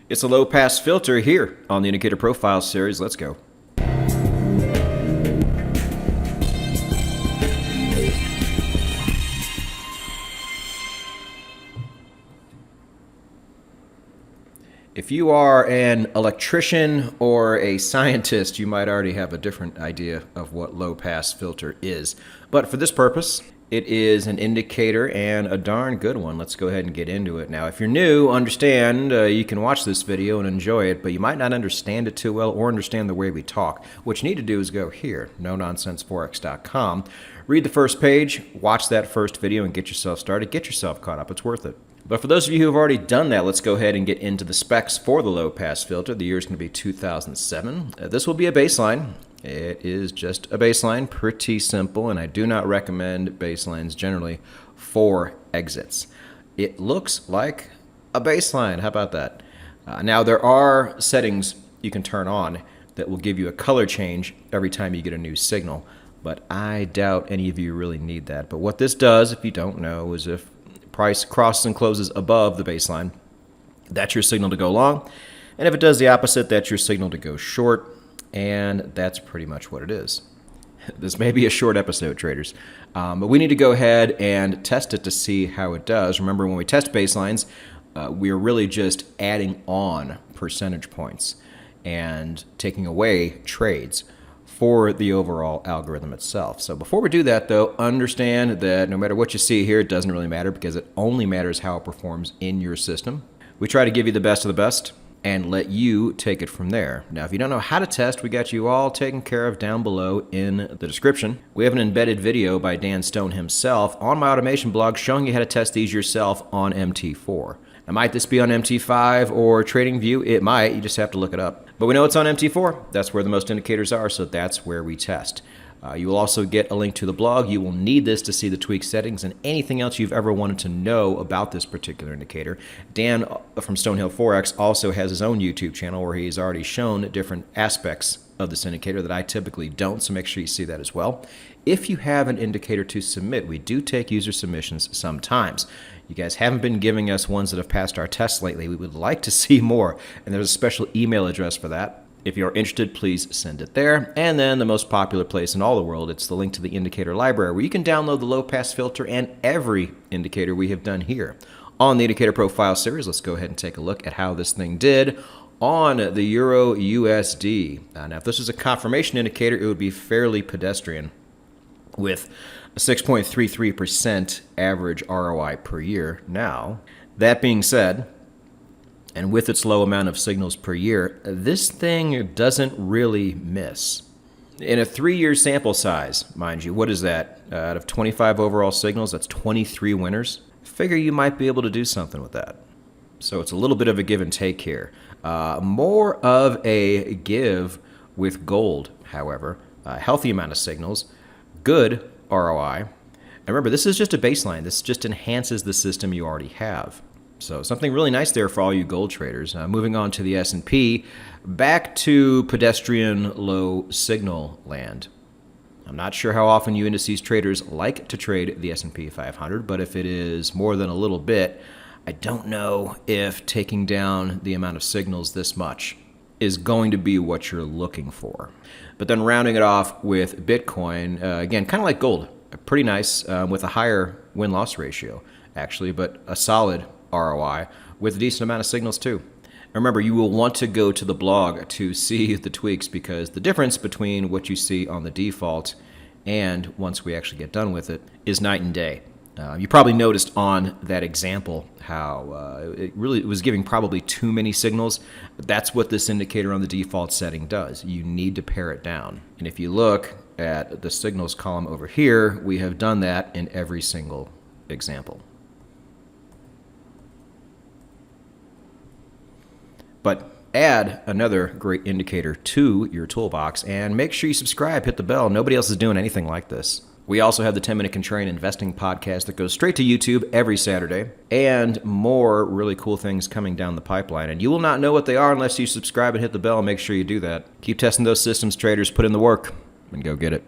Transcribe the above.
It's a low pass filter here on the Indicator Profile series. Let's go. If you are an electrician or a scientist, you might already have a different idea of what low pass filter is. But for this purpose, it is an indicator and a darn good one. Let's go ahead and get into it. Now, if you're new, understand you can watch this video and enjoy it, but you might not understand it too well or understand the way we talk. What you need to do is go here, nononsenseforex.com, read the first page, watch that first video, and get yourself started. Get yourself caught up. It's worth it. But for those of you who have already done that, let's go ahead and get into the specs for the low pass filter. The year is going to be 2007. This will be a baseline. It is just a baseline, pretty simple, and I do not recommend baselines generally for exits. It looks like a baseline. How about that? Now, there are settings you can turn on that will give you a color change every time you get a new signal, but I doubt any of you really need that. But what this does, if you don't know, is if price crosses and closes above the baseline, that's your signal to go long. And if it does the opposite, that's your signal to go short. And that's pretty much what it is. This may be a short episode, traders, but we need to go ahead and test it to see how it does. Remember, when we test baselines, we are really just adding on percentage points and taking away trades for the overall algorithm itself. So before we do that, though, understand that no matter what you see here, it doesn't really matter because it only matters how it performs in your system. We try to give you the best of the best and let you take it from there. Now, if you don't know how to test, we got you all taken care of down below in the description. We have an embedded video by Dan Stone himself on my automation blog showing you how to test these yourself on MT4. Now, might this be on MT5 or TradingView? It might. You just have to look it up. But we know it's on MT4. That's where the most indicators are, so that's where we test. You will also get a link to the blog. You will need this to see the tweak settings and anything else you've ever wanted to know about this particular indicator. Dan from Stonehill Forex also has his own YouTube channel where he's already shown different aspects of this indicator that I typically don't, so make sure you see that as well. If you have an indicator to submit, we do take user submissions sometimes. You guys haven't been giving us ones that have passed our tests lately. We would like to see more, and there's a special email address for that. If you're interested, please send it there. And then the most popular place in all the world, it's the link to the indicator library where you can download the low pass filter and every indicator we have done here. On the Indicator Profile series, let's go ahead and take a look at how this thing did on the EURUSD. Now, if this was a confirmation indicator, it would be fairly pedestrian with a 6.33% average ROI per year. Now, that being said, and with its low amount of signals per year, this thing doesn't really miss. In a 3-year sample size, mind you, what is that? Out of 25 overall signals, that's 23 winners. Figure you might be able to do something with that. So it's a little bit of a give and take here. More of a give with gold, however. A healthy amount of signals, good ROI. And remember, this is just a baseline. This just enhances the system you already have. So something really nice there for all you gold traders. Moving on to the S&P, back to pedestrian low signal land. I'm not sure how often you indices traders like to trade the S&P 500, but if it is more than a little bit, I don't know if taking down the amount of signals this much is going to be what you're looking for. But then rounding it off with Bitcoin, again, kind of like gold, pretty nice with a higher win-loss ratio, actually, but a solid ROI with a decent amount of signals too. Remember, you will want to go to the blog to see the tweaks because the difference between what you see on the default and once we actually get done with it is night and day. You probably noticed on that example how it was giving probably too many signals. That's what this indicator on the default setting does. You need to pare it down. And if you look at the signals column over here, we have done that in every single example. But add another great indicator to your toolbox and make sure you subscribe, hit the bell. Nobody else is doing anything like this. We also have the 10-Minute Contrarian Investing podcast that goes straight to YouTube every Saturday and more really cool things coming down the pipeline. And you will not know what they are unless you subscribe and hit the bell. Make sure you do that. Keep testing those systems, traders. Put in the work and go get it.